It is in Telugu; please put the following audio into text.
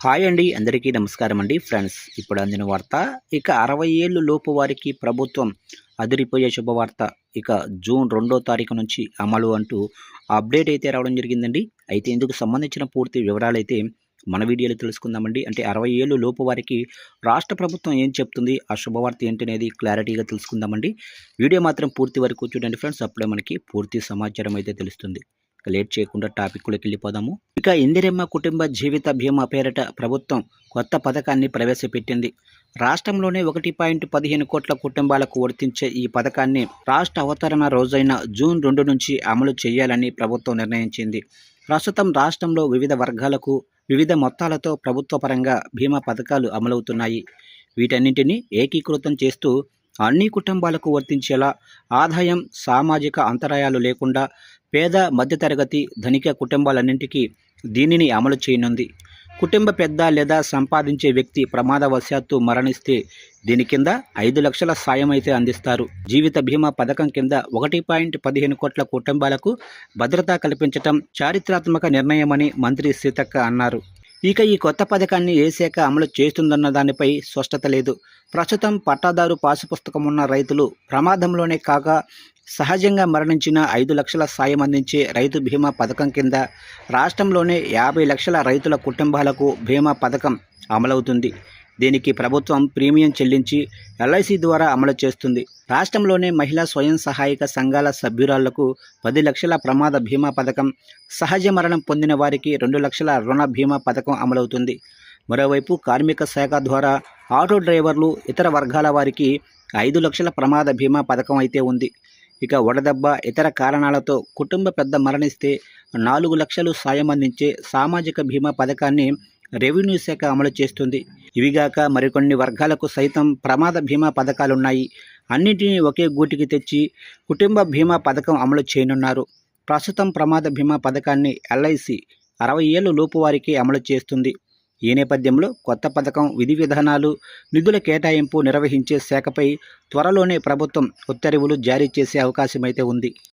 హాయ్ అండి, అందరికీ నమస్కారం అండి ఫ్రెండ్స్. ఇప్పుడు అందిన వార్త, ఇక 60 ఏళ్ళు లోపు వారికి ప్రభుత్వం అదిరిపోయే శుభవార్త. ఇక జూన్ 2వ తారీఖు నుంచి అమలు అంటూ అప్డేట్ అయితే రావడం జరిగిందండి. అయితే ఇందుకు సంబంధించిన పూర్తి వివరాలైతే మన వీడియోలో తెలుసుకుందామండి. అంటే 60 ఏళ్ళు లోపు వారికి రాష్ట్ర ప్రభుత్వం ఏం చెప్తుంది, ఆ శుభవార్త ఏంటనేది క్లారిటీగా తెలుసుకుందామండి. వీడియో మాత్రం పూర్తి వరకు చూడండి ఫ్రెండ్స్, అప్పుడే మనకి పూర్తి సమాచారం అయితే తెలుస్తుంది. లేట్ చేయకుండా టాపిక్లోకి వెళ్ళిపోదాము. ఇక ఇందిరమ్మ కుటుంబ జీవిత బీమా పేరిట ప్రభుత్వం కొత్త పథకాన్ని ప్రవేశపెట్టింది. రాష్ట్రంలోనే 1.15 కోట్ల కుటుంబాలకు వర్తించే ఈ పథకాన్ని రాష్ట్ర అవతరణ రోజైన జూన్ 2 నుంచి అమలు చేయాలని ప్రభుత్వం నిర్ణయించింది. ప్రస్తుతం రాష్ట్రంలో వివిధ వర్గాలకు వివిధ మొత్తాలతో ప్రభుత్వ పరంగా బీమా పథకాలు అమలవుతున్నాయి. వీటన్నింటినీ ఏకీకృతం చేస్తూ అన్ని కుటుంబాలకు వర్తించేలా, ఆదాయం, సామాజిక అంతరాయాలు లేకుండా పేద, మధ్యతరగతి, ధనిక కుటుంబాలన్నింటికీ దీనిని అమలు చేయనుంది. కుటుంబ పెద్ద లేదా సంపాదించే వ్యక్తి ప్రమాదవశాత్తు మరణిస్తే దీని కింద 5 లక్షల సాయం అయితే అందిస్తారు. జీవిత బీమా పథకం కింద 1.15 కోట్ల కుటుంబాలకు భద్రత కల్పించటం చారిత్రాత్మక నిర్ణయమని మంత్రి సీతక్క అన్నారు. ఇక ఈ కొత్త పథకాన్ని ఏ శాఖ అమలు చేస్తుందన్న దానిపై స్పష్టత లేదు. ప్రస్తుతం పట్టాదారు పాసు పుస్తకం ఉన్న రైతులు ప్రమాదంలోనే కాక సహజంగా మరణించిన 5 లక్షల సాయం అందించే రైతు బీమా పథకం కింద రాష్ట్రంలోనే 50 లక్షల రైతుల కుటుంబాలకు బీమా పథకం అమలవుతుంది. దీనికి ప్రభుత్వం ప్రీమియం చెల్లించి ఎల్ఐసి ద్వారా అమలు చేస్తుంది. రాష్ట్రంలోనే మహిళా స్వయం సహాయక సంఘాల సభ్యురాళ్లకు 10 లక్షల ప్రమాద బీమా పథకం, సహజ మరణం పొందిన వారికి 2 లక్షల రుణ బీమా పథకం అమలవుతుంది. మరోవైపు కార్మిక శాఖ ద్వారా ఆటో డ్రైవర్లు, ఇతర వర్గాల వారికి 5 లక్షల ప్రమాద బీమా పథకం అయితే ఉంది. ఇక వడదెబ్బ, ఇతర కారణాలతో కుటుంబ పెద్ద మరణిస్తే 4 లక్షలు సాయం అందించే సామాజిక బీమా పథకాన్ని రెవెన్యూ శాఖ అమలు చేస్తుంది. ఇవిగాక మరికొన్ని వర్గాలకు సైతం ప్రమాద బీమా పథకాలున్నాయి. అన్నింటినీ ఒకే గూటికి తెచ్చి కుటుంబ బీమా పథకం అమలు చేయనున్నారు. ప్రస్తుతం ప్రమాద బీమా పథకాన్ని ఎల్ఐసి 60 ఏళ్ళు లోపు వారికి అమలు చేస్తుంది. ఈ నేపథ్యంలో కొత్త పథకం విధి విధానాలు, నిధుల కేటాయింపు నిర్వహించే శాఖపై త్వరలోనే ప్రభుత్వం ఉత్తర్వులు జారీ చేసే అవకాశమైతే ఉంది.